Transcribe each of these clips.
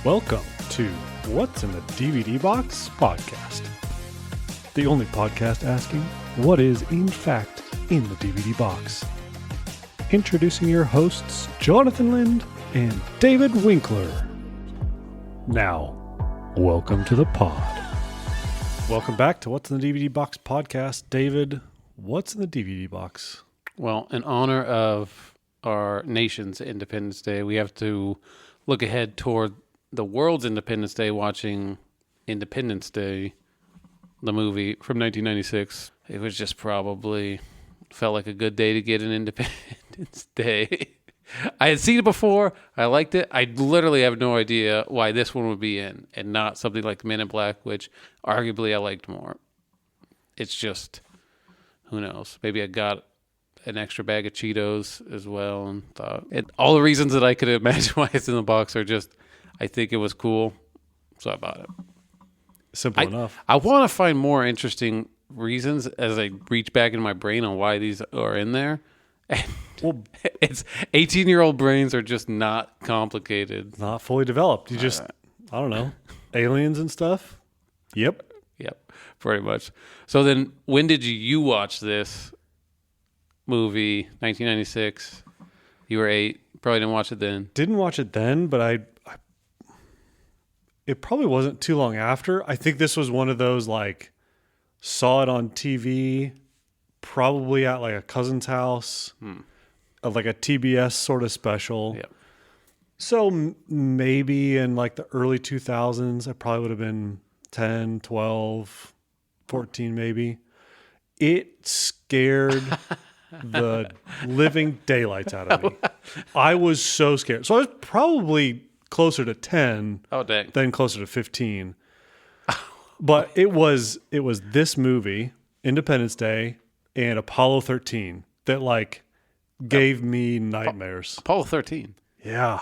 Welcome to What's in the DVD Box podcast. The only podcast asking what is in fact in the DVD box. Introducing your hosts, Jonathan Lind and David Winkler. Now, welcome to the pod. Welcome back to What's in the DVD Box podcast. David, what's in the DVD box? Well, in honor of our nation's Independence Day, we have to look ahead toward the world's Independence Day, watching Independence Day, the movie from 1996. It was just probably felt like a good day to get an Independence Day. I had seen it before. I liked it. I literally have no idea why this one would be in and not something like Men in Black, which arguably I liked more. It's just, who knows? Maybe I got an extra bag of Cheetos as well and thought all the reasons that I could imagine why it's in the box are just, I think it was cool, so I bought it. Simple enough. I want to find more interesting reasons as I reach back in my brain on why these are in there. And well, it's 18-year-old brains are just not complicated. Not fully developed. You just, I don't know, aliens and stuff? Yep, pretty much. So then when did you watch this movie? 1996. You were 8. Probably didn't watch it then. Didn't watch it then, but it probably wasn't too long after. I think this was one of those, like, saw it on TV, probably at like a cousin's house, of like a TBS sort of special. Yep. So maybe in like the early 2000s, I probably would have been 10, 12, 14 maybe. It scared the living daylights out of me. I was so scared. So I was probably closer to 10 than closer to 15. But it was this movie, Independence Day, and Apollo 13 that like gave me nightmares. Apollo 13. Yeah.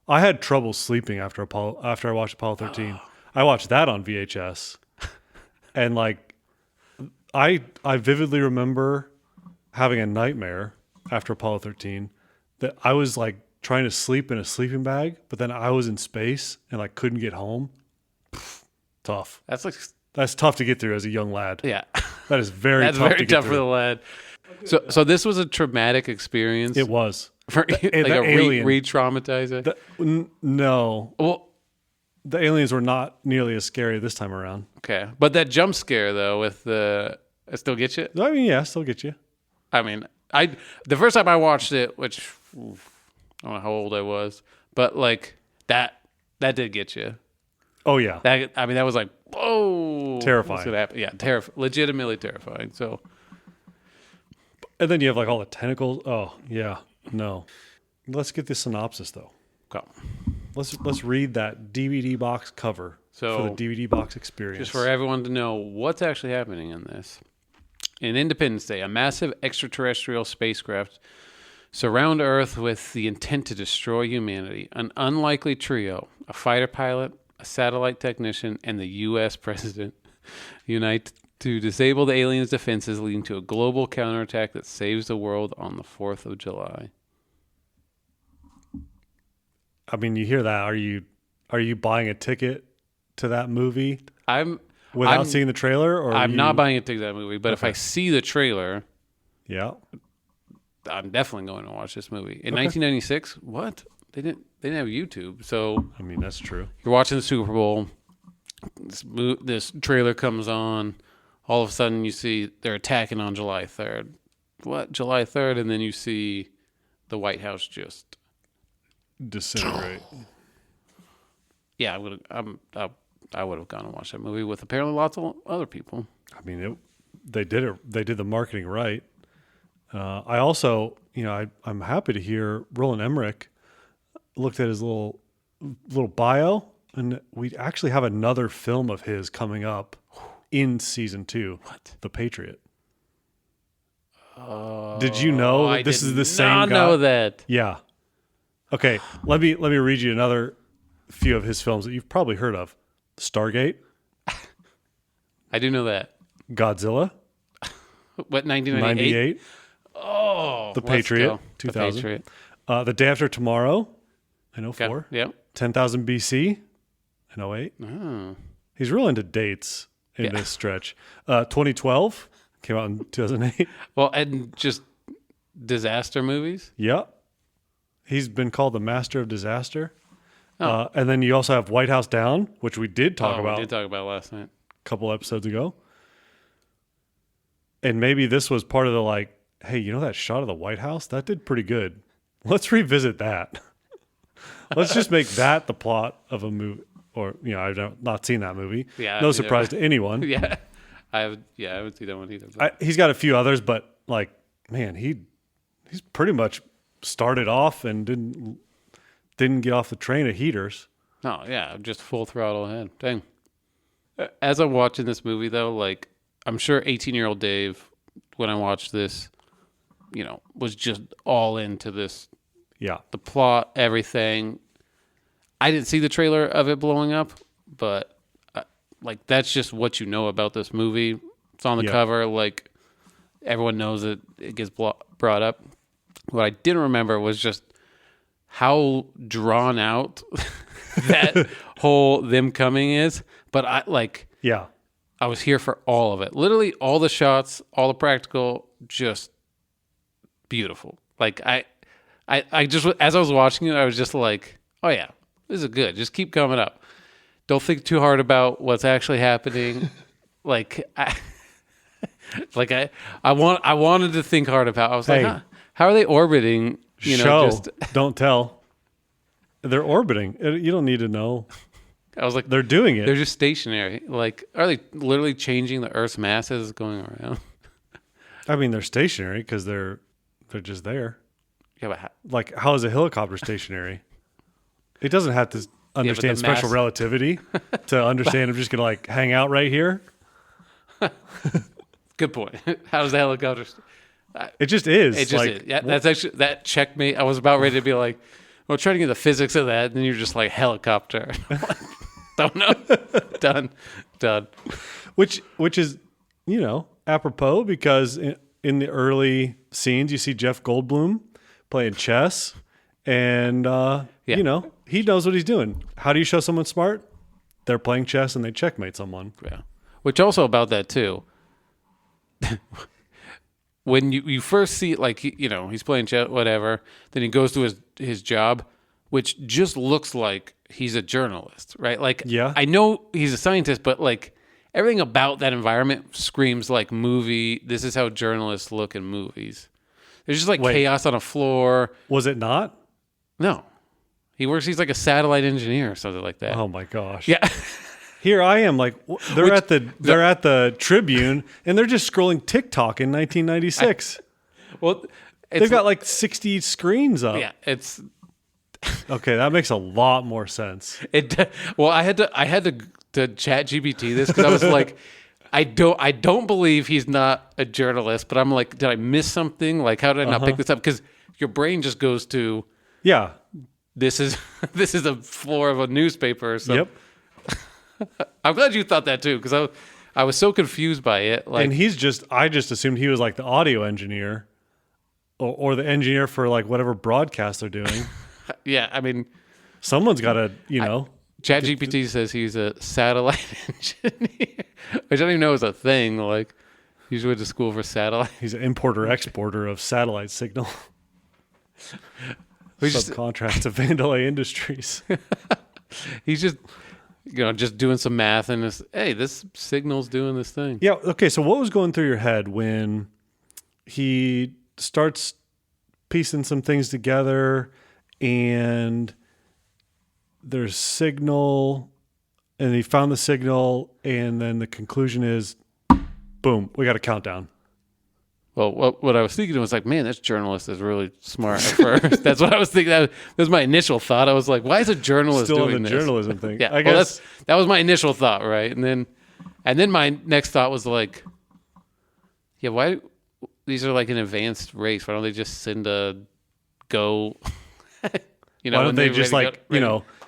I had trouble sleeping after I watched Apollo 13. I watched that on VHS. And like I vividly remember having a nightmare after Apollo 13 that I was like trying to sleep in a sleeping bag, but then I was in space and like couldn't get home. Tough. That's tough to get through as a young lad. Yeah. That is very tough to get tough through. for the lad. So this was a traumatic experience. It was. For, like a re-traumatizing? No. Well, the aliens were not nearly as scary this time around. Okay. But that jump scare, though, with it still gets you? I mean, yeah, still get you. I mean, the first time I watched it, which I don't know how old I was, but like that did get you. Oh, yeah. That was like, whoa. Terrifying. What's gonna happen? Yeah, legitimately terrifying. So, and then you have like all the tentacles. Oh, yeah. No. Let's get the synopsis, though. Okay. Let's read that DVD box cover for the DVD box experience. Just for everyone to know what's actually happening in this. In Independence Day, a massive extraterrestrial spacecraft surround Earth with the intent to destroy humanity. An unlikely trio, a fighter pilot, a satellite technician, and the U.S. president unite to disable the aliens' defenses, leading to a global counterattack that saves the world on the 4th of July. I mean, you hear that. Are you buying a ticket to that movie? Without seeing the trailer? Or I'm not buying a ticket to that movie, but if I see the trailer, yeah, I'm definitely going to watch this movie. In 1996, what? They didn't have YouTube, so I mean that's true. You're watching the Super Bowl. This trailer comes on. All of a sudden, you see they're attacking on July 3rd. What? July 3rd, and then you see the White House just disintegrate. Yeah, I would have gone and watched that movie with apparently lots of other people. I mean, they did it. They did the marketing right. I also, I'm happy to hear Roland Emmerich looked at his little bio, and we actually have another film of his coming up in season 2. What? The Patriot. Did you know this is the same guy? I did not know that. Yeah. Okay, let me read you another few of his films that you've probably heard of. Stargate. I do know that. Godzilla. What, 1998? Oh, The Patriot, 2000. The Patriot. The Day After Tomorrow, I know 4. Yeah. 10,000 BC, in '08. Oh. He's real into dates in this stretch. 2012 came out in 2008. Well, and just disaster movies. Yep. He's been called the master of disaster. Oh. And then you also have White House Down, which we did talk about. We did talk about last night. A couple episodes ago. And maybe this was part of the like, hey, you know that shot of the White House? That did pretty good. Let's revisit that. Let's just make that the plot of a movie. Or, I've not seen that movie. Yeah, no surprise to anyone. Yeah. I haven't seen that one either. He's got a few others, but like, man, he's pretty much started off and didn't get off the train of heaters. No, yeah, just full throttle ahead. Dang. As I'm watching this movie, though, like, I'm sure 18-year-old Dave, when I watched this, was just all into this. Yeah. The plot, everything. I didn't see the trailer of it blowing up, but, like, that's just what you know about this movie. It's on the cover. Like, everyone knows it gets brought up. What I didn't remember was just how drawn out that whole them coming is. But I was here for all of it. Literally all the shots, all the practical, just beautiful. Like I just, as I was watching it, I was just like, oh yeah, this is good. Just keep coming up. Don't think too hard about what's actually happening. I wanted to think hard about. I was like, how are they orbiting? Don't tell. They're orbiting. You don't need to know. I was like, they're doing it. They're just stationary. Like, are they literally changing the Earth's mass as it's going around? I mean, they're stationary because they're just there. Yeah, but how is a helicopter stationary? It doesn't have to understand special relativity to understand I'm just going to like hang out right here. Good point. How's the helicopter? It just is. It just is. Yeah, that's actually, that checked me. I was about ready to be like, well, trying to get the physics of that. And then you're just like, helicopter. Don't know. Done. Which is, apropos because in the early scenes, you see Jeff Goldblum playing chess and, he knows what he's doing. How do you show someone smart? They're playing chess and they checkmate someone. Yeah. Which also about that too. When you first see, like, he's playing chess, whatever, then he goes to his job, which just looks like he's a journalist, right? Like, yeah. I know he's a scientist, but, like, everything about that environment screams, like, movie. This is how journalists look in movies. There's just, like, chaos on a floor. Was it not? No. He's like a satellite engineer or something like that. Oh, my gosh. Yeah. Here I am, like they're at the Tribune, and they're just scrolling TikTok in 1996. They've got like 60 screens up. Yeah, it's okay. That makes a lot more sense. I had to chat GPT this because I was like, I don't believe he's not a journalist, but I'm like, did I miss something? Like, how did I not pick this up? Because your brain just goes to, this is a floor of a newspaper or something. Yep. I'm glad you thought that too, because I was so confused by it. Like, and I just assumed he was like the audio engineer, or the engineer for like whatever broadcast they're doing. Yeah, I mean, someone's got to, ChatGPT says he's a satellite engineer, which I don't even know is a thing. Like, he's went to school for satellite. He's an importer-exporter of satellite signal. Subcontract to Vandalay Industries. He's just, just doing some math and this signal's doing this thing. Yeah. Okay. So what was going through your head when he starts piecing some things together and there's signal and he found the signal and then the conclusion is, boom, we got a countdown. Well, what I was thinking was like, man, this journalist is really smart at first. That's what I was thinking. That was my initial thought. I was like, why is a journalist still doing in the this? journalism thing? Yeah, I guess that was my initial thought, right? And then my next thought was like, yeah, why these are like an advanced race? Why don't they just send a go? Why don't they just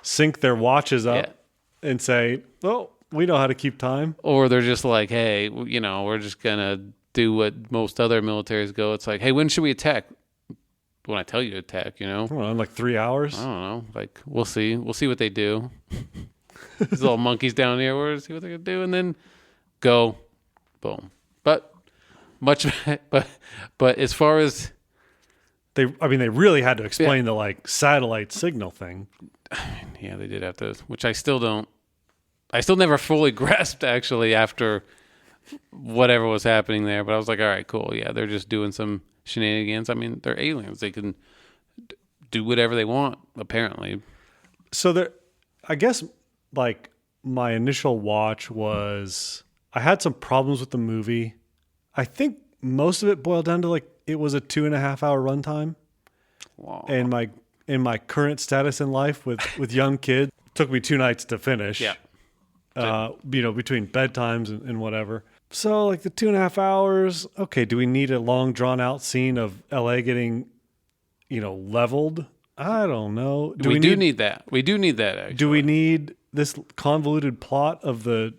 sync their watches up and say, well, we know how to keep time? Or they're just like, hey, we're just gonna do what most other militaries go. It's like, hey, when should we attack? When I tell you to attack, in like 3 hours. I don't know. Like, we'll see what they do. these little monkeys down here. We're gonna see what they're gonna do, and then go, boom. But but as far as they really had to explain the like satellite signal thing. Yeah, they did have to, which I still never fully grasped actually after whatever was happening there. But I was like, all right, cool. Yeah, they're just doing some shenanigans. I mean, they're aliens. They can do whatever they want, apparently. So I guess like my initial watch was, I had some problems with the movie. I think most of it boiled down to like, it was a 2.5 hour runtime. Wow. And in my current status in life with young kids, it took me 2 nights to finish. Yeah. Between bedtimes and whatever. So like the 2.5 hours, okay, do we need a long drawn out scene of LA getting, leveled? I don't know. We do need that. We do need that, actually. Do we need this convoluted plot of the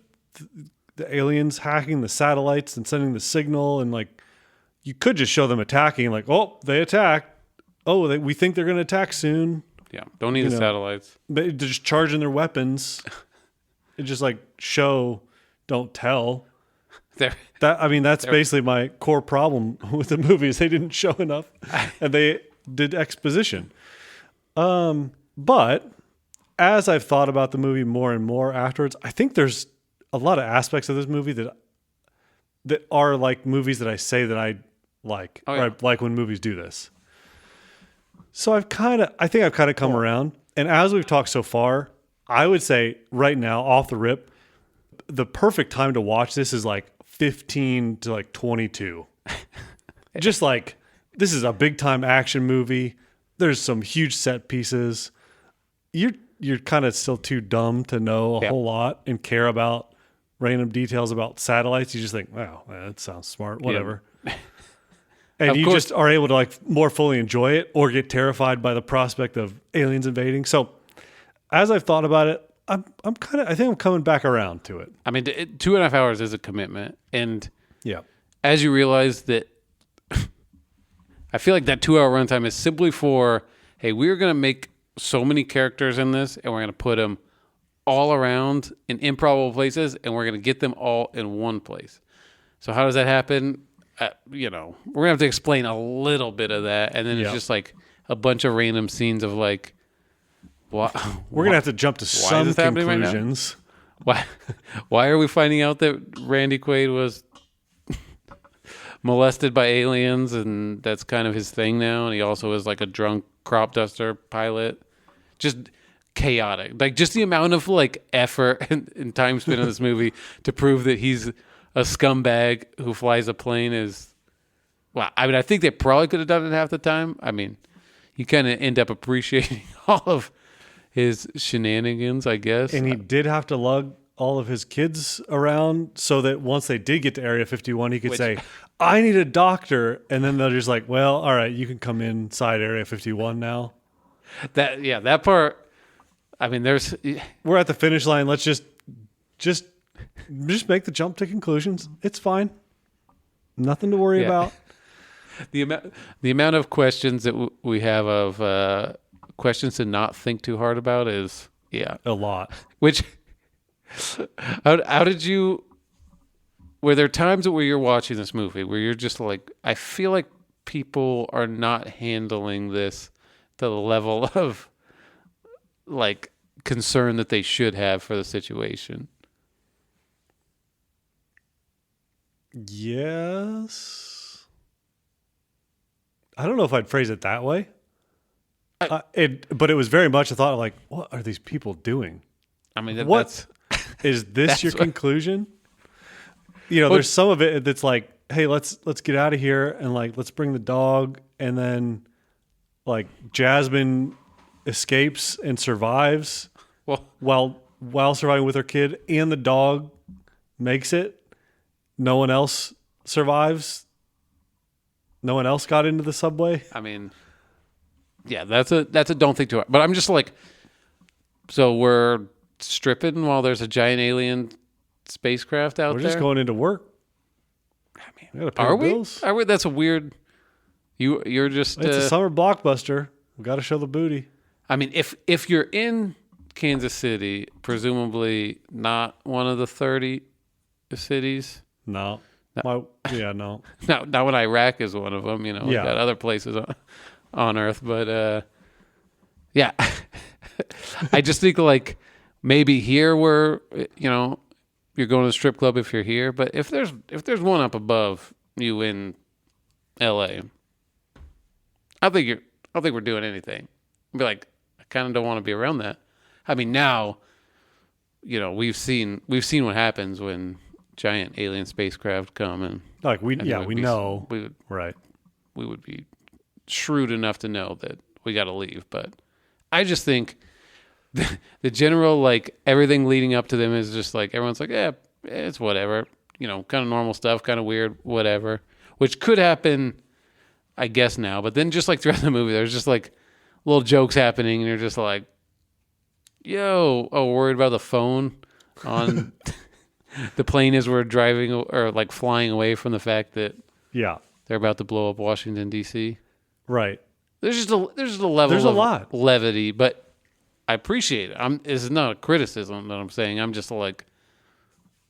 aliens hacking the satellites and sending the signal? And like, you could just show them attacking, like, oh, they attacked. Oh, we think they're going to attack soon. Yeah, don't need the satellites. They're just charging their weapons. It just like show, don't tell. That's basically my core problem with the movie is they didn't show enough, and they did exposition. But as I've thought about the movie more and more afterwards, I think there's a lot of aspects of this movie that are like movies that I say that I like. Oh, yeah. Or I like when movies do this. So I think I've kind of come around. And as we've talked so far, I would say right now, off the rip, the perfect time to watch this is like 15 to like 22. Just like, this is a big time action movie. There's some huge set pieces. You're kind of still too dumb to know a whole lot and care about random details about satellites. You just think, wow, that sounds smart, whatever. Yeah. And you just are able to like more fully enjoy it or get terrified by the prospect of aliens invading. So as I've thought about it, I think I'm coming back around to it. I mean, 2.5 hours is a commitment. And yeah, as you realize that, I feel like that 2 hour runtime is simply for, hey, we're going to make so many characters in this and we're going to put them all around in improbable places and we're going to get them all in one place. So how does that happen? We're going to have to explain a little bit of that. And then it's just like a bunch of random scenes of like, we're going to have to jump to some conclusions. Right why are we finding out that Randy Quaid was molested by aliens and that's kind of his thing now? And he also is like a drunk crop duster pilot. Just chaotic. Like just the amount of like effort and time spent in this movie to prove that he's a scumbag who flies a plane is, well, I mean, I think they probably could have done it half the time. I mean, you kind of end up appreciating all of his shenanigans, I guess. And he did have to lug all of his kids around so that once they did get to Area 51, he could say, I need a doctor. And then they're just like, well, all right, you can come inside Area 51 now. That part, I mean, we're at the finish line. Let's just make the jump to conclusions. It's fine. Nothing to worry about. The amount of questions that we have of questions to not think too hard about is a lot. Which how did you? Were there times where you're watching this movie where you're just like, I feel like people are not handling this to the level of like concern that they should have for the situation? Yes. I don't know if I'd phrase it that way. But it was very much a thought of like, what are these people doing? I mean, is this your conclusion? There's some of it that's like, hey, let's get out of here and like let's bring the dog, and then like Jasmine escapes and survives while surviving with her kid, and the dog makes it. No one else survives. No one else got into the subway. I mean, yeah, that's a don't think too hard. But I'm just like, so we're stripping while there's a giant alien spacecraft out there. We're just going into work. I mean, we gotta pay the bills. Are we? That's a weird. You're just. It's a summer blockbuster. We got to show the booty. I mean, if you're in Kansas City, presumably not one of the 30 cities. No. No. Not when Iraq is one of them. You know, we've got other places on Earth, but yeah, I just think like maybe here where you're going to the strip club if you're here, but if there's one up above you in L.A., I think we're doing anything. I'd be like, I kind of don't want to be around that. I mean, now, we've seen what happens when giant alien spacecraft come and like we know we would be shrewd enough to know that we got to leave. But I just think the general like everything leading up to them is just like everyone's like, yeah, it's whatever, kind of normal stuff, kind of weird, whatever, which could happen, I guess now. But then just like throughout the movie, there's just like little jokes happening, and you're just like, worried about the phone on the plane as we're driving or like flying away from the fact that they're about to blow up Washington D.C. Right. There's just a level. There's a lot levity, but I appreciate it. It's not a criticism that I'm saying. I'm just like,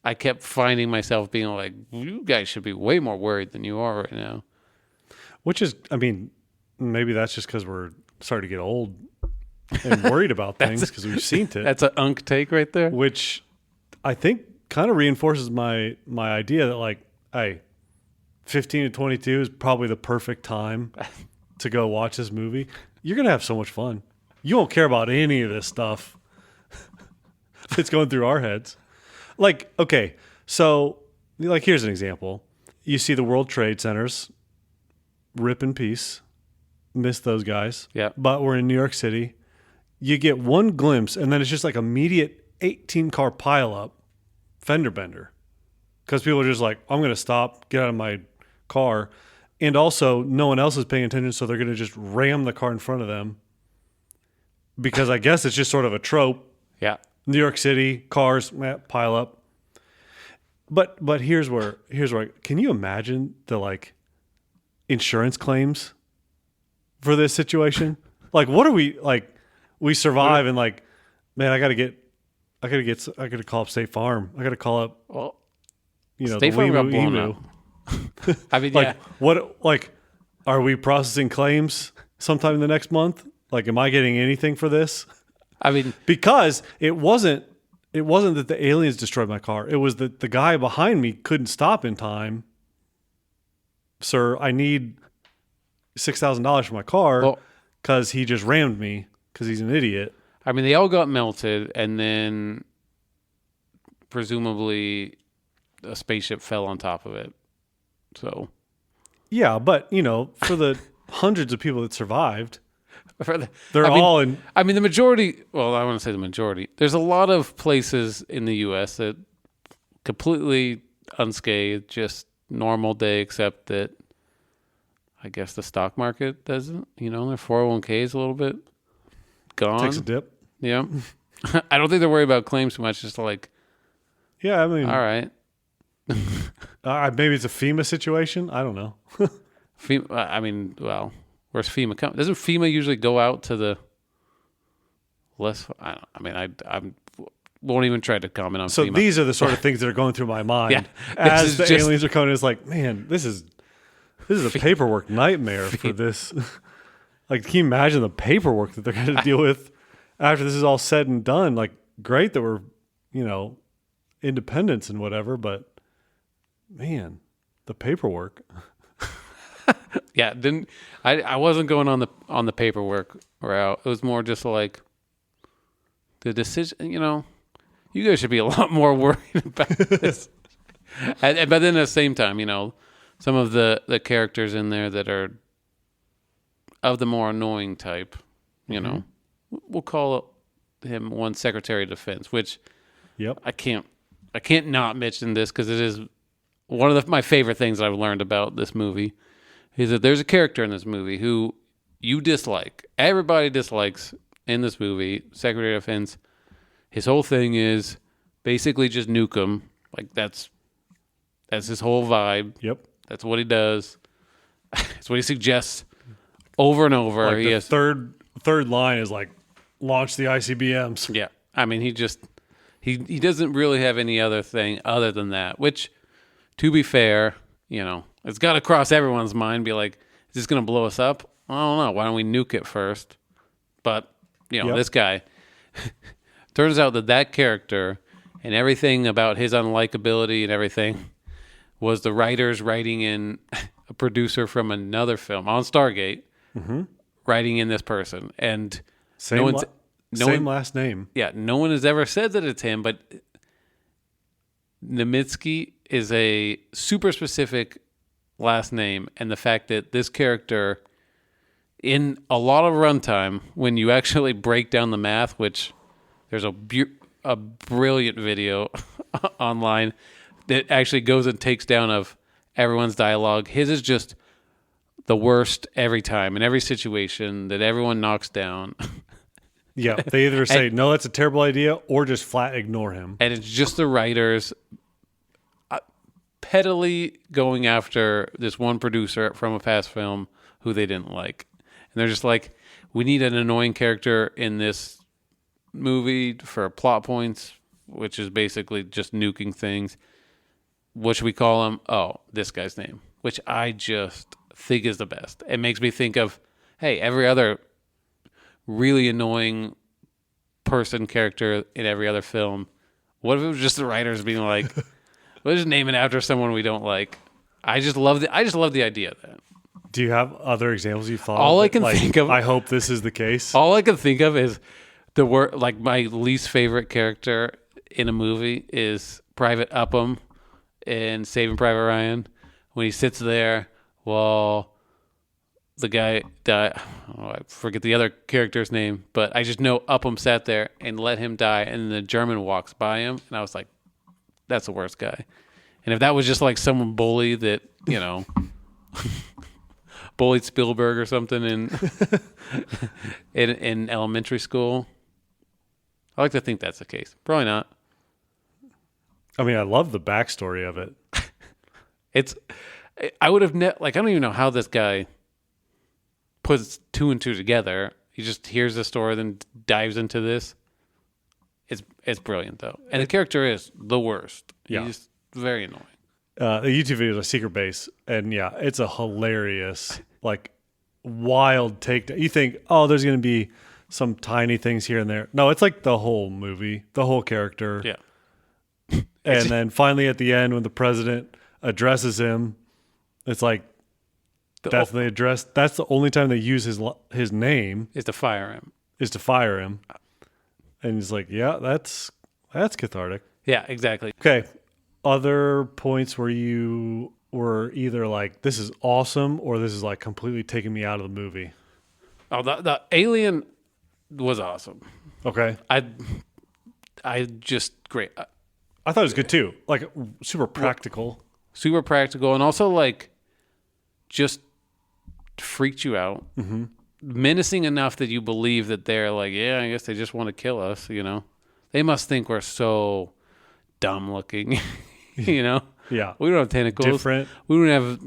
I kept finding myself being like, you guys should be way more worried than you are right now. Which is, I mean, maybe that's just because we're starting to get old and worried about things because we've seen it. That's an unk take right there. Which I think kind of reinforces my idea that like, hey, 15 to 22 is probably the perfect time to go watch this movie. You're going to have so much fun. You won't care about any of this stuff that's going through our heads. Like, okay, so like here's an example. You see the World Trade Centers, rip in peace. Miss those guys. Yeah. But we're in New York City. You get one glimpse, and then it's just like immediate 18-car pileup, fender bender. Because people are just like, I'm going to stop, get out of my car. And also, no one else is paying attention, so they're going to just ram the car in front of them. Because I guess it's just sort of a trope. Yeah. New York City, cars, pile up. But here's where can you imagine the like insurance claims for this situation? Like, what are we like? We survive and like, man, I gotta call up State Farm. I gotta call up, State Farm got blown up. I mean, like, what? Like, are we processing claims sometime in the next month? Like, am I getting anything for this? I mean, because it wasn't that the aliens destroyed my car. It was that the guy behind me couldn't stop in time. Sir, I need $6,000 for my car because he just rammed me because he's an idiot. I mean, they all got melted, and then presumably a spaceship fell on top of it. So, yeah, but for the hundreds of people that survived, the majority. Well, I want to say the majority. There's a lot of places in the U.S. that completely unscathed, just normal day, except that I guess the stock market doesn't. Their 401k is a little bit gone. Takes a dip. Yeah. I don't think they're worried about claims too much. Just like, yeah, I mean, all right. Maybe it's a FEMA situation. I don't know. FEMA, where's FEMA come? Doesn't FEMA usually go out to the less? I won't even try to comment on FEMA. So these are the sort of things that are going through my mind as the aliens are coming. It's like, man, this is a paperwork nightmare for this. Like, can you imagine the paperwork that they're going to deal with after this is all said and done? Like, great that we're, independence and whatever, but man, the paperwork. Yeah, I wasn't going on the paperwork route. It was more just like the decision. You guys should be a lot more worried about this. But then at the same time, some of the characters in there that are of the more annoying type, we'll call him one Secretary of Defense, which I can't not mention this because it is one of my favorite things I've learned about this movie is that there's a character in this movie who you dislike. Everybody dislikes in this movie, Secretary of Defense. His whole thing is basically just nuke him. Like that's his whole vibe. Yep. That's what he does. That's what he suggests over and over. Like the third line is like launch the ICBMs. Yeah. I mean, he doesn't really have any other thing other than that, which, to be fair, it's got to cross everyone's mind, be like, is this going to blow us up? I don't know. Why don't we nuke it first? But, this guy, turns out that character and everything about his unlikability and everything was the writers writing in a producer from another film on Stargate, writing in this person. And Same last name. Yeah, no one has ever said that it's him, but Nimziki is a super specific last name, and the fact that this character, in a lot of runtime, when you actually break down the math, which there's a brilliant video online that actually goes and takes down of everyone's dialogue. His is just the worst every time, in every situation that everyone knocks down. Yeah, they either say, no, that's a terrible idea, or just flat ignore him. And it's just the writers pettily going after this one producer from a past film who they didn't like. And they're just like, we need an annoying character in this movie for plot points, which is basically just nuking things. What should we call him? Oh, this guy's name, which I just think is the best. It makes me think of, hey, every other really annoying character in every other film. What if it was just the writers being like, let's just name it after someone we don't like? I just love the idea of that. Do you have other examples you've thought All of? I can think of. I hope this is the case. All I can think of is the word. Like my least favorite character in a movie is Private Upham in Saving Private Ryan, when he sits there while the guy died. Oh, I forget the other character's name, but I just know Upham sat there and let him die, and the German walks by him, and I was like, that's the worst guy. And if that was just like someone bully that, bullied Spielberg or something in elementary school, I like to think that's the case. Probably not. I mean, I love the backstory of it. I would have I don't even know how this guy puts two and two together. He just hears the story, then dives into this. It's brilliant though, and the character is the worst. Yeah. He's very annoying. The YouTube video is a Secret Base, and yeah, it's a hilarious, like, wild take. You think, oh, there's going to be some tiny things here and there. No, it's like the whole movie, the whole character. Yeah. And then finally at the end, when the president addresses him, it's like, that's the only time they use his name Is to fire him. And he's like, yeah, that's cathartic. Yeah, exactly. Okay. Other points where you were either like, this is awesome, or this is like completely taking me out of the movie. Oh, the alien was awesome. Okay. I just great. I thought it was good too. Like super practical. Super practical, and also like just freaked you out. Mm-hmm. Menacing enough that you believe that they're like, yeah, I guess they just want to kill us. They must think we're so dumb looking. Yeah. We don't have tentacles. Different. We don't have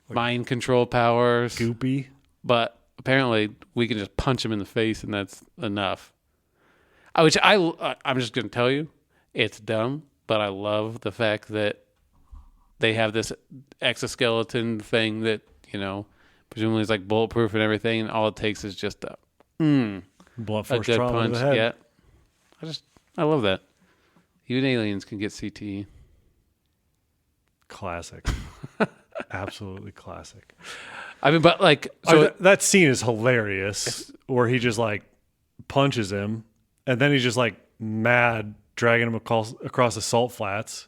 mind control powers. Goopy. But apparently we can just punch him in the face, and that's enough. I'm just going to tell you, it's dumb, but I love the fact that they have this exoskeleton thing that, presumably is like bulletproof and everything, and all it takes is just a blunt force good trauma punch. to the head. Yeah. I love that. Even aliens can get CTE. Classic. Absolutely classic. I mean, but like, so that scene is hilarious where he just like punches him, and then he's just like mad, dragging him across the salt flats.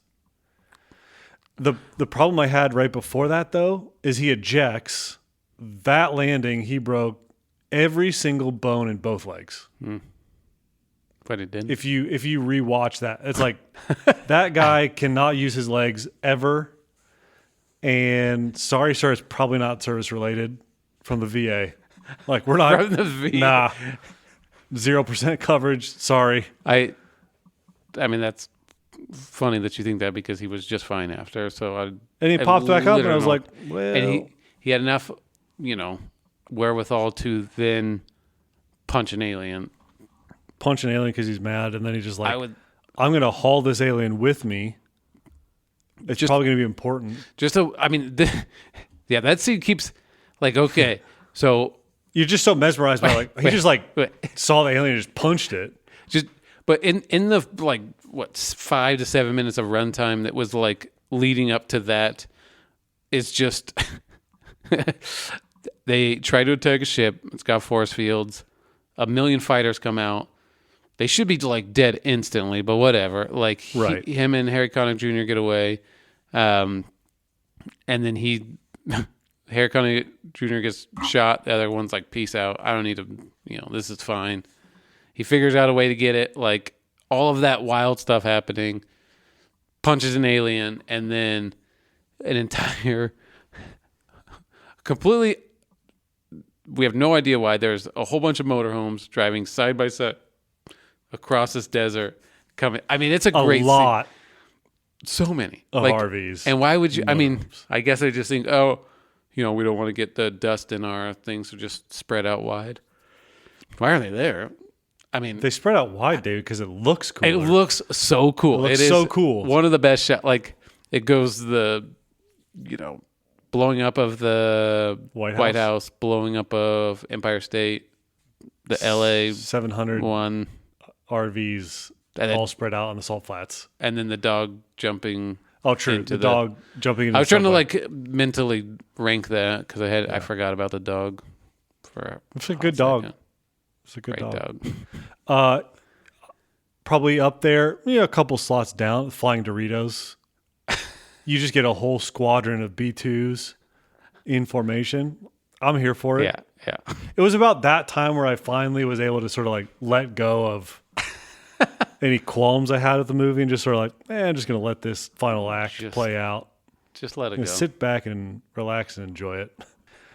The problem I had right before that, though, is he ejects. That landing, he broke every single bone in both legs. But it didn't. If you rewatch that, it's like that guy cannot use his legs ever. And sorry, sir, it's probably not service related from the VA. Like, we're not From the VA. Nah. 0% coverage. Sorry. I mean, that's funny that you think that, because he was just fine after. And he popped back up, and I was like, well. And he had enough, wherewithal to then punch an alien. punch an alien because he's mad, and then he's just like, I would I'm going to haul this alien with me. It's probably going to be important. yeah, that scene keeps like, okay, so you're just so mesmerized by like he just like saw the alien and just punched it. But in the like 5 to 7 minutes of runtime that was like leading up to that, it's just they try to attack a ship. It's got force fields. 1 million fighters come out. They should be like dead instantly, but whatever. Like him and Harry Connick Jr. get away, and then Harry Connick Jr. gets shot. The other one's like, "Peace out. I don't need to. This is fine." He figures out a way to get it. Like all of that wild stuff happening. Punches an alien, and then an entire completely. We have no idea why. There's a whole bunch of motorhomes driving side by side across this desert coming. I mean, it's a great lot. So many of RVs. And why would you? I mean, I guess I just think, we don't want to get the dust in our things, so just spread out wide. Why are they there? I mean, they spread out wide, David, because it looks cool. It looks so cool. It is so cool. One of the best shots. Like it goes blowing up of the White House, blowing up of Empire State, the LA 700 one. RVs all spread out on the salt flats, and then the dog jumping. Oh, true. The dog jumping. Into I was trying to like mentally rank that because I forgot about the dog. It's a good dog. It's a good Great dog. Probably up there. A couple slots down. Flying Doritos. You just get a whole squadron of B-2s in formation. I'm here for it. Yeah. It was about that time where I finally was able to sort of like let go of any qualms I had with the movie and just sort of like, I'm just going to let this final act play out. Just let it go. Sit back and relax and enjoy it.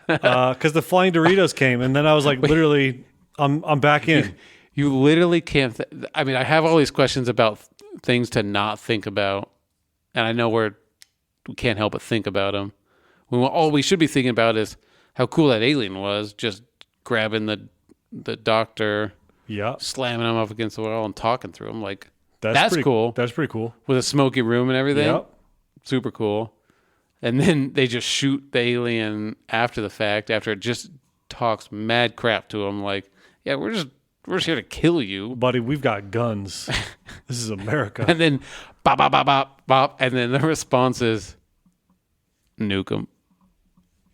Because the Flying Doritos came, and then I was like, literally, I'm back in. You literally can't. I mean, I have all these questions about things to not think about, and I know we can't help but think about them. All we should be thinking about is how cool that alien was, just grabbing the doctor, slamming him up against the wall and talking through him. Like, that's cool. That's pretty cool. With a smoky room and everything. Yep. Super cool. And then they just shoot the alien after the fact, after it just talks mad crap to him. Like, yeah, we're just here to kill you. Buddy, we've got guns. This is America. And then bop, bop, bop, bop, bop. And then the response is nuke them.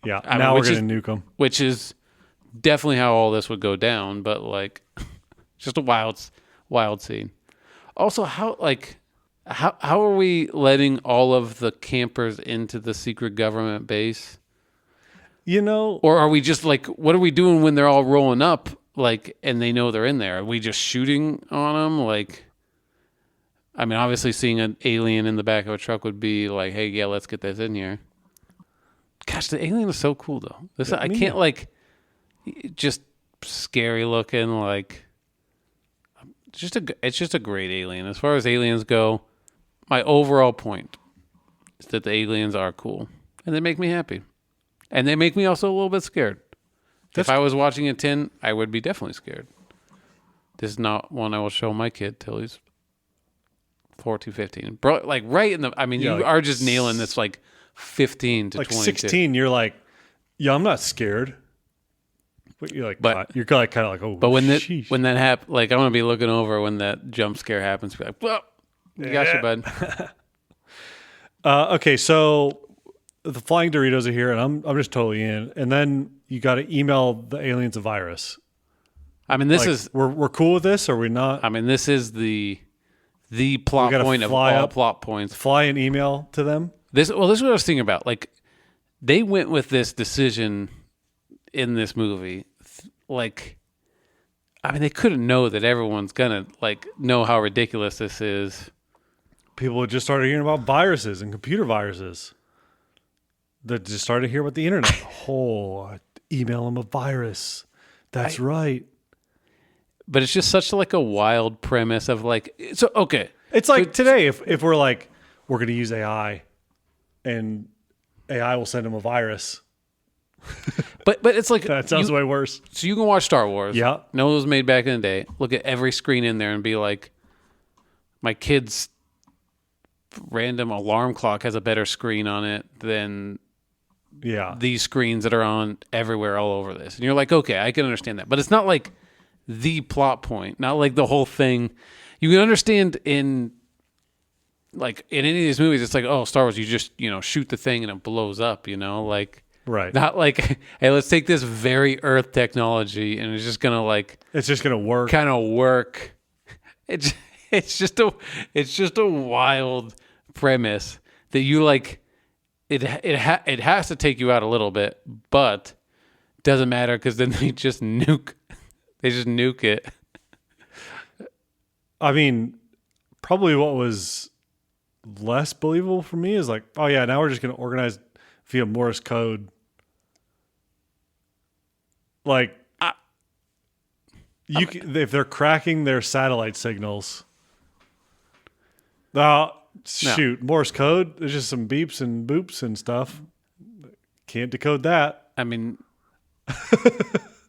Yeah, now we're going to nuke them. Which is definitely how all this would go down, but like just a wild scene. Also, how are we letting all of the campers into the secret government base? Or are we just like, what are we doing when they're all rolling up, like, and they know they're in there? Are we just shooting on them? Like, I mean, obviously seeing an alien in the back of a truck would be like, hey, yeah, let's get this in here. Gosh, the alien is so cool though. I can't like, just scary looking. Like, it's just a great alien. As far as aliens go, my overall point is that the aliens are cool and they make me happy, and they make me also a little bit scared. If I was watching a 10, I would be definitely scared. This is not one I will show my kid till he's 14, 15. Bro, like right in the. I mean, you are just nailing this like 15 to like 22. 16. You're like, yeah, I'm not scared. But you're like, you're kind of like, oh. But when that happens, like I'm gonna be looking over when that jump scare happens. Be like, well, you got you, bud. Okay, so the Flying Doritos are here, and I'm just totally in. And then you got to email the aliens a virus. I mean, this is we're cool with this, or we're not? I mean, this is the plot point of all plot points. Fly an email to them. This is what I was thinking about. Like, they went with this decision in this movie. Like, I mean, they couldn't know that everyone's gonna like know how ridiculous this is. People just started hearing about viruses and computer viruses. That just started to hear about the internet. Email them a virus. That's right. But it's just such like a wild premise of like, so okay. It's like today, if we're like, we're going to use AI, and AI will send them a virus. But it's like That sounds way worse. So you can watch Star Wars. Yeah. Know it was made back in the day. Look at every screen in there and be like, my kid's random alarm clock has a better screen on it than these screens that are on everywhere all over this. And you're like, okay, I can understand that. But it's not like the plot point, not like the whole thing. You can understand in any of these movies, it's like, oh, Star Wars, you just, shoot the thing and it blows up, like. Right. Not like, hey, let's take this very Earth technology and it's just gonna it's just gonna work. Kind of work. It's just a wild premise that you like. It has to take you out a little bit, but doesn't matter because then they just nuke. They just nuke it. I mean, probably what was less believable for me is like, oh yeah, now we're just gonna organize via Morse code. Like, if they're cracking their satellite signals, shoot, Morse code. There's just some beeps and boops and stuff. Can't decode that. I mean,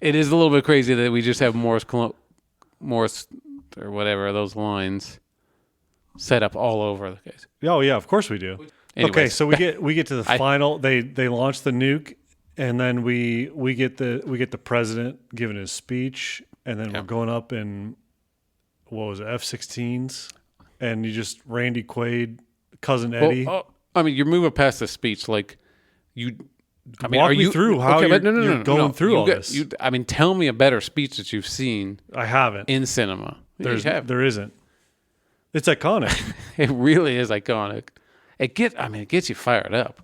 it is a little bit crazy that we just have Morse or whatever those lines set up all over the case. Oh yeah, of course we do. Anyways, okay, so we get to the final. They launch the nuke. And then we get the president giving his speech, and then we're going up in what was it, F-16s, and you just Randy Quaid, cousin Eddie. I mean, you're moving past the speech, like you. I mean, walk me through how you're going through all this. I mean, tell me a better speech that you've seen. I haven't in cinema. There isn't. It's iconic. It really is iconic. It gets you fired up.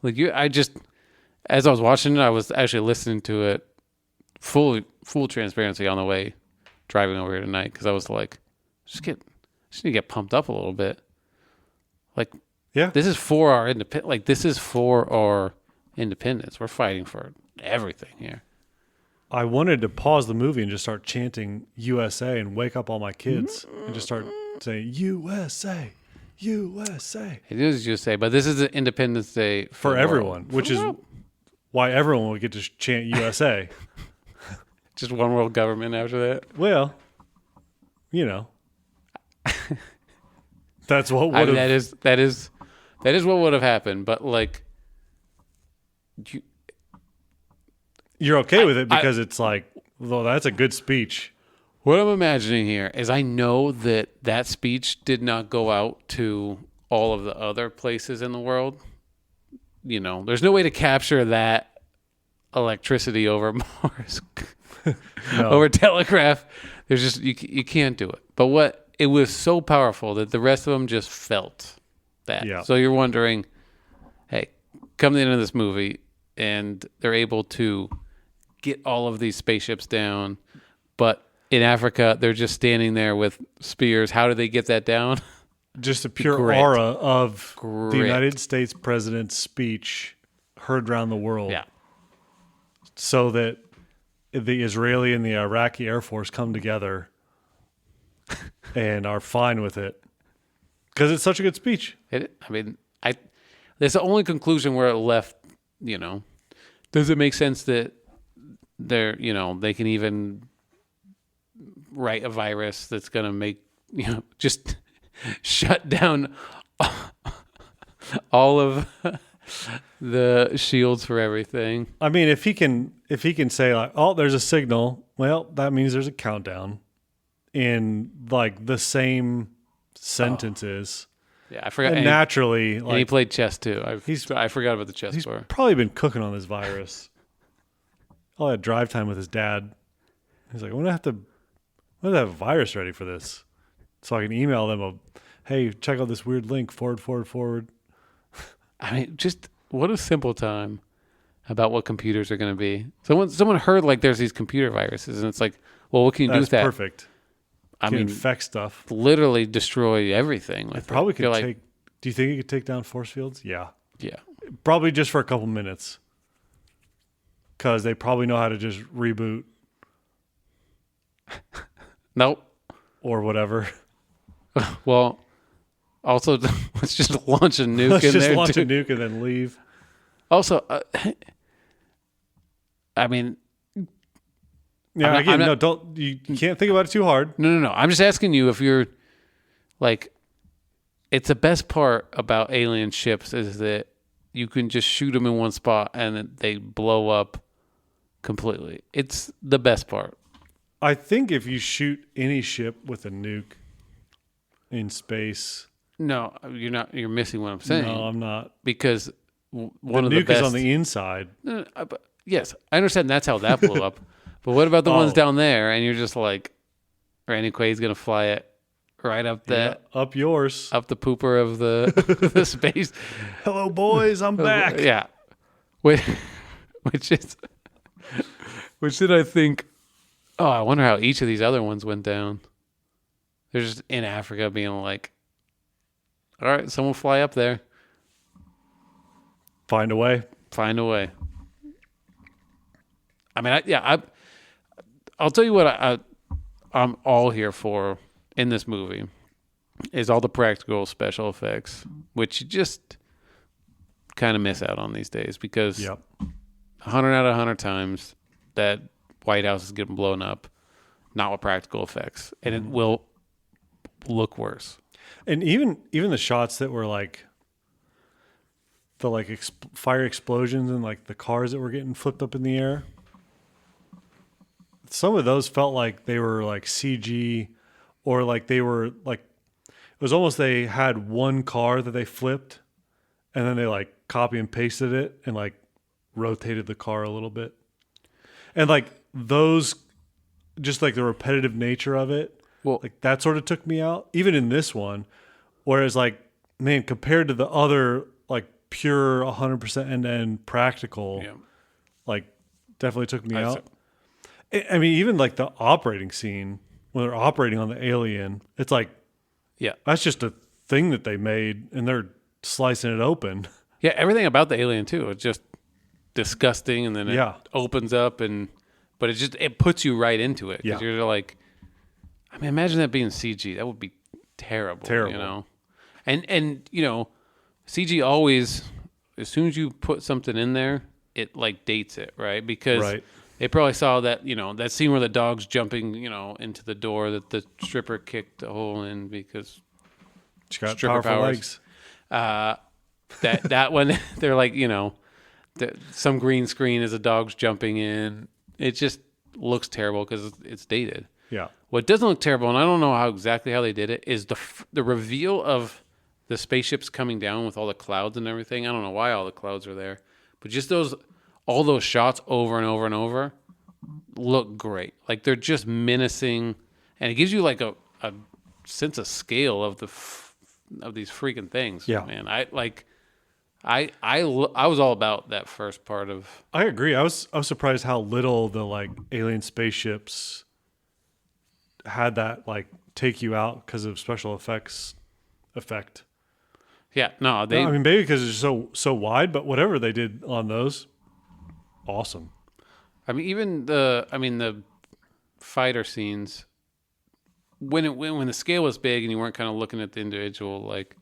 Like as I was watching it, I was actually listening to it full transparency on the way driving over here tonight because I was like, just need to get pumped up a little bit. Like, yeah, this is for our independence. Like, this is for our independence. We're fighting for everything here. I wanted to pause the movie and just start chanting USA and wake up all my kids and just start saying USA, USA. It is USA, but this is an Independence Day for everyone, which is why everyone would get to chant USA. Just one world government after that. Well, that's what would have. That is what would have happened. But like, you're okay with it because it's like, well, that's a good speech. What I'm imagining here is I know that speech did not go out to all of the other places in the world. There's no way to capture that electricity over Mars, over telegraph. There's just, you can't do it. But it was so powerful that the rest of them just felt that. Yeah. So you're wondering, hey, come to the end of this movie and they're able to get all of these spaceships down, but in Africa, they're just standing there with spears. How do they get that down? Just a pure aura of the United States president's speech heard around the world. Yeah. So that the Israeli and the Iraqi Air Force come together and are fine with it. Because it's such a good speech. That's the only conclusion where it left, does it make sense that they can even write a virus that's going to make, just shut down all of the shields for everything. I mean, if he can say like, oh, there's a signal, well, that means there's a countdown in like the same sentences. Yeah, I forgot. And naturally, and he played chess too. I forgot about the chess he's part. Probably been cooking on this virus. All that drive time with his dad. He's like, I'm gonna have to have a virus ready for this, so I can email them hey, check out this weird link. Forward. I mean, just what a simple time about what computers are going to be. Someone heard like there's these computer viruses, and it's like, well, what can you do with that? That's perfect. I mean, infect stuff. Literally destroy everything. It probably could take. Do you think it could take down force fields? Yeah. Yeah. Probably just for a couple minutes, because they probably know how to just reboot. Nope. Or whatever. Well, also, let's just launch a nuke Let's in just there. Launch a nuke and then leave. Also, I mean, Yeah, I'm again, not- no, don't you can't think about it too hard. no. I'm just asking you if you're like, it's the best part about alien ships is that you can just shoot them in one spot and they blow up completely. It's the best part. I think if you shoot any ship with a nuke in space, No, you're not. You're missing what I'm saying. no, I'm not. Because one of The the nuke best. is on the inside. But yes, I understand that's how that blew up. But what about the ones Oh. down there? And you're just like, Randy Quaid's gonna fly it right up that Up yours. up the pooper of the the space. Hello, boys. I'm back. Yeah, which did I think? Oh, I wonder how each of these other ones went down. They're just in Africa, being like, "All right, someone fly up there, Find a way. find a way." I mean, I'll tell you what I'm all here for in this movie is all the practical special effects, which you just kind of miss out on these days because Yep. 100 out of 100 times that White House is getting blown up, not with practical effects, and it will look worse. And even the shots that were like the fire explosions and like the cars that were getting flipped up in the air. Some of those felt like they were like CG, or like they were like, it was almost they had one car that they flipped and then they like copy and pasted it and like rotated the car a little bit. And like those, just like the repetitive nature of it, Well, like that sort of took me out, even in this one. Whereas like, man, compared to the other like pure 100% end-to-end practical, yeah. like definitely took me I out. I mean, even like the operating scene when they're operating on the alien, it's like, Yeah. that's just a thing that they made and they're slicing it open. Yeah, everything about the alien too. It's just disgusting, and then it Yeah. opens up, but it puts you right into it because Yeah. you're like, I mean, imagine that being CG. That would be terrible. Terrible. You know, and you know, CG always, as soon as you put something in there, it like dates it, right? Because Right. they probably saw that, you know, that scene where the dog's jumping, you know, into the door that the stripper kicked a hole in because She got Stripper powerful powers. legs. that one they're like, you know, some green screen as a dog's jumping in. It just looks terrible because it's dated. Yeah. What doesn't look terrible, and I don't know exactly how they did it, is the reveal of the spaceships coming down with all the clouds and everything. I don't know why all the clouds are there, but just all those shots over and over and over look great. Like they're just menacing, and it gives you like a sense of scale of of these freaking things. Yeah. Man, I was all about that first part of. I agree. I was surprised how little the like alien spaceships had that like take you out because of special effects effect. Yeah, no, they. I mean, maybe because it's so wide, but whatever they did on those, awesome. I mean, even the fighter scenes when the scale was big and you weren't kind of looking at the individual, like,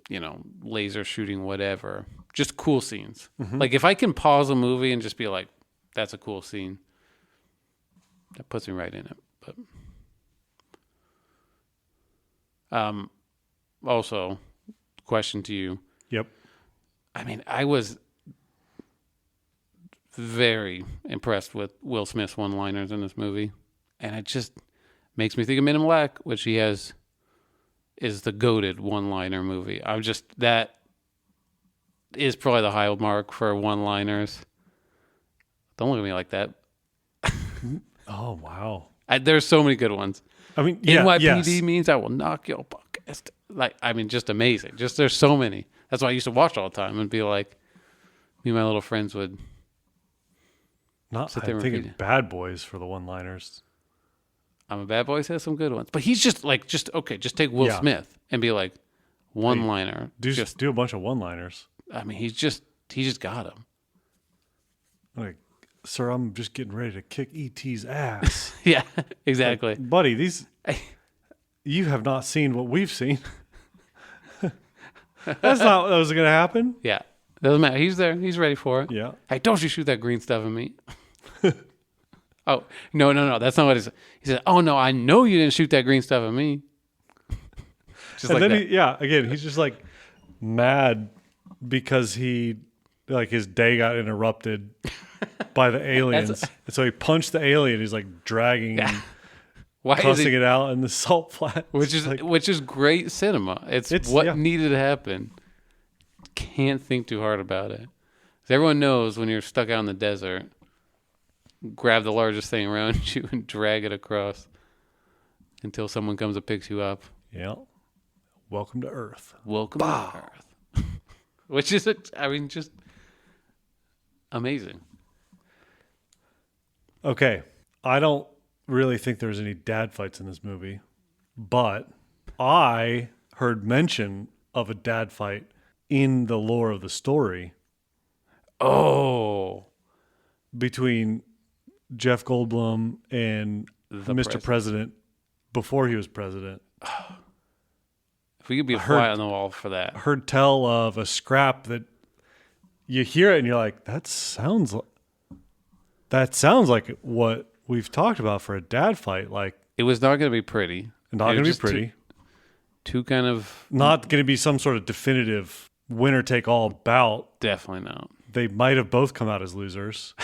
you know, laser shooting, whatever, just cool scenes. Like if I can pause a movie and just be like, that's a cool scene, that puts me right in it. But also, question to you. Yep. I mean, I was very impressed with Will Smith's one-liners in this movie, and it just makes me think of Men in Black, which he has is the goated one-liner movie. That is probably the high mark for one-liners. Don't look at me like that. Oh wow. There's so many good ones. I mean, yeah, NYPD yes. means I will knock your podcast. Like, I mean, just amazing. Just there's so many. That's why I used to watch all the time and be like, me and my little friends would. Not. Sit there I'm and thinking repeat it. Bad Boys for the one-liners. I'm a Bad Boy has some good ones, but he's just take Will Yeah. Smith and be like one liner. Just do a bunch of one-liners. I mean, he just got him. Like, sir, I'm just getting ready to kick ET's ass. Yeah, exactly. Buddy, you have not seen what we've seen. That's not what was going to happen. Yeah, Doesn't matter. He's there. He's ready for it. Yeah. Hey, don't you shoot that green stuff at me. Oh, no. That's not what he said. He said, oh, no, I know you didn't shoot that green stuff at me. Just And like then that. again, he's just like mad because his day got interrupted by the aliens. And so he punched the alien. He's like dragging and tossing it out in the salt flat. Which is great cinema. It's what needed to happen. Can't think too hard about it. 'Cause everyone knows when you're stuck out in the desert, grab the largest thing around you and drag it across until someone comes and picks you up. Yeah. Welcome to Earth. Welcome to Earth. Which is, just amazing. Okay. I don't really think there's any dad fights in this movie, but I heard mention of a dad fight in the lore of the story. Oh. Between Jeff Goldblum and Mr. President before he was president. If we could be a fly on the wall for that. I heard tell of a scrap that you hear it and you're like, that sounds like what we've talked about for a dad fight. Like, it was not going to be pretty. Not going to be pretty. Two kind of... Not going to be some sort of definitive winner-take-all bout. Definitely not. They might have both come out as losers.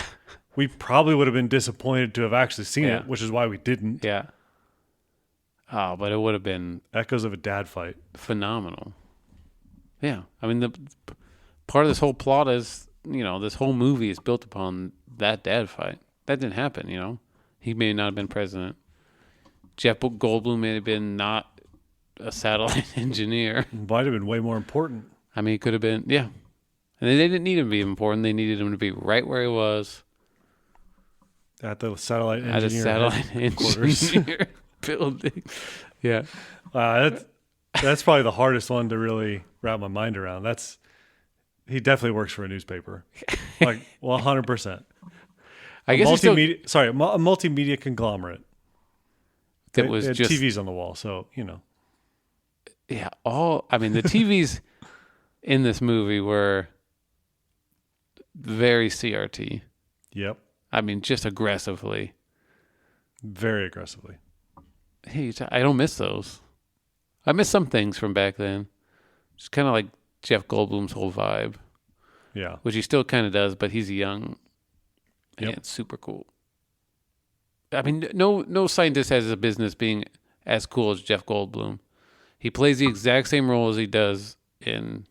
We probably would have been disappointed to have actually seen it, which is why we didn't. Yeah. Oh, but it would have been... Echoes of a dad fight. Phenomenal. Yeah. I mean, the part of this whole plot is, this whole movie is built upon that dad fight. That didn't happen, He may not have been president. Jeff Goldblum may have been not a satellite engineer. Might have been way more important. I mean, he could have been, yeah. And they didn't need him to be important. They needed him to be right where he was. At the satellite engineer. Engineer building. Yeah. That's probably the hardest one to really wrap my mind around. He definitely works for a newspaper. Like, 100%. I guess a multimedia conglomerate. That was just TVs on the wall, so Yeah, the TVs in this movie were very CRT. Yep. I mean, just aggressively. Very aggressively. Hey, I don't miss those. I miss some things from back then. Just kind of like Jeff Goldblum's whole vibe. Yeah. Which he still kind of does, but he's young. And it's super cool. I mean, no scientist has a business being as cool as Jeff Goldblum. He plays the exact same role as he does in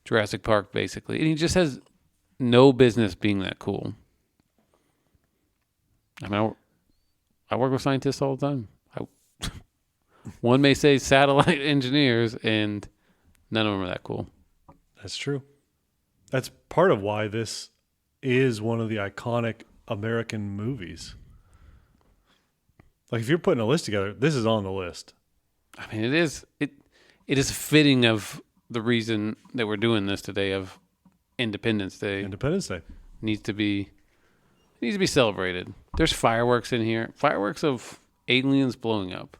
Jurassic Park, basically. And he just has no business being that cool. I mean, I work with scientists all the time. One may say satellite engineers, and none of them are that cool. That's true. That's part of why this is one of the iconic American movies. Like, if you're putting a list together, this is on the list. I mean, it is fitting of the reason that we're doing this today, of Independence Day. Independence Day needs to be celebrated. There's fireworks in here. Fireworks of aliens blowing up.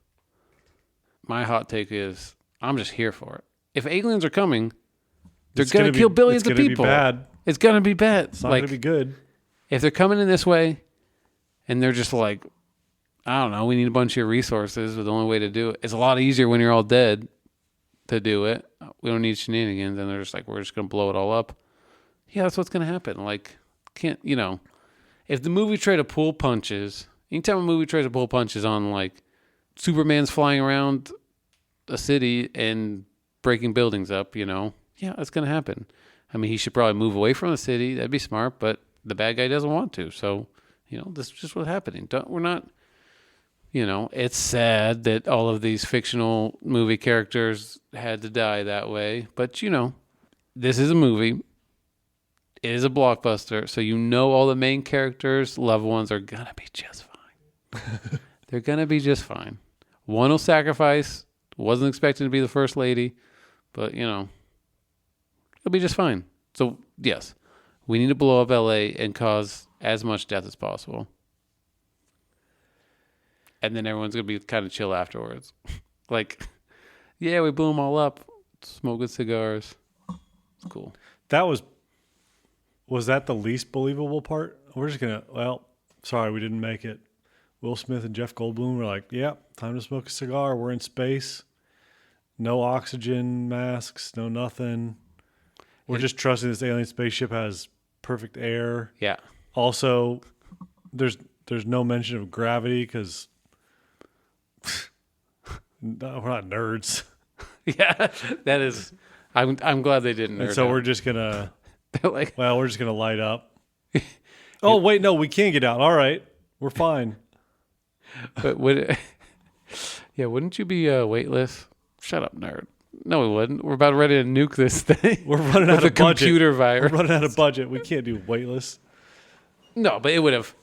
My hot take is, I'm just here for it. If aliens are coming, they're going to kill billions of people. It's going to be bad. It's not going to be good. If they're coming in this way and they're just like, I don't know, we need a bunch of resources, but the only way to do it, it's a lot easier when you're all dead to do it. We don't need shenanigans. And they're just like, we're just going to blow it all up. Yeah, that's what's going to happen. Like, if the movie tried to pull punches, anytime a movie tries to pull punches on, like, Superman's flying around a city and breaking buildings up, yeah, that's going to happen. I mean, he should probably move away from the city. That'd be smart, but the bad guy doesn't want to. So, this is just what's happening. We're not, it's sad that all of these fictional movie characters had to die that way. But, this is a movie. It is a blockbuster. So, all the main characters' loved ones are going to be just fine. They're going to be just fine. One will sacrifice. Wasn't expecting to be the first lady. But, it'll be just fine. So, yes, we need to blow up LA and cause as much death as possible. And then everyone's going to be kind of chill afterwards. Like, yeah, we blew them all up. Smoking cigars. It's cool. that was that the least believable part? We're just gonna. Well, sorry, we didn't make it. Will Smith and Jeff Goldblum were like, "Yeah, time to smoke a cigar. We're in space. No oxygen masks. No nothing. We're just trusting this alien spaceship has perfect air. Yeah. Also, there's no mention of gravity because we're not nerds. Yeah, that is. I'm glad they didn't. And so out. we're just gonna. Like, We're just gonna light up. Oh wait, no, we can't get out. All right, we're fine. but wouldn't you be weightless? Shut up, nerd. No, we wouldn't. We're about ready to nuke this thing. We're running out of budget. Computer virus. We're running out of budget. We can't do weightless. No, but it would have.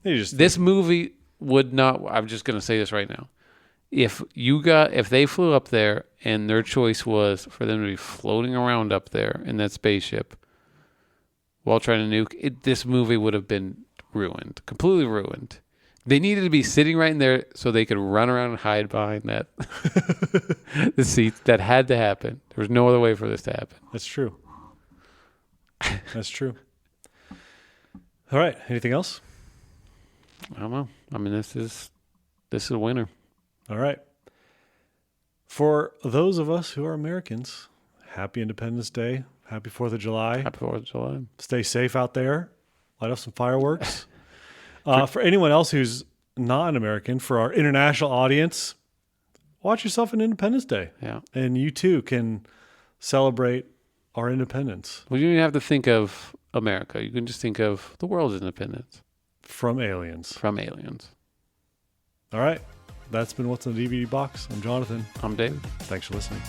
This movie would not. I'm just going to say this right now. If they flew up there and their choice was for them to be floating around up there in that spaceship while trying to nuke it, this movie would have been ruined, completely ruined. They needed to be sitting right in there so they could run around and hide behind that the seats. That had to happen. There was no other way for this to happen. That's true. That's true. All right. Anything else? I don't know. I mean, this is a winner. All right. For those of us who are Americans, happy Independence Day. Happy 4th of July. Happy 4th of July. Stay safe out there. Light up some fireworks. For anyone else who's not an American, for our international audience, watch yourself an Independence Day. Yeah. And you too can celebrate our independence. Well, you don't even have to think of America. You can just think of the world's independence. From aliens. From aliens. All right. That's been What's in the DVD Box. I'm Jonathan. I'm David. Thanks for listening.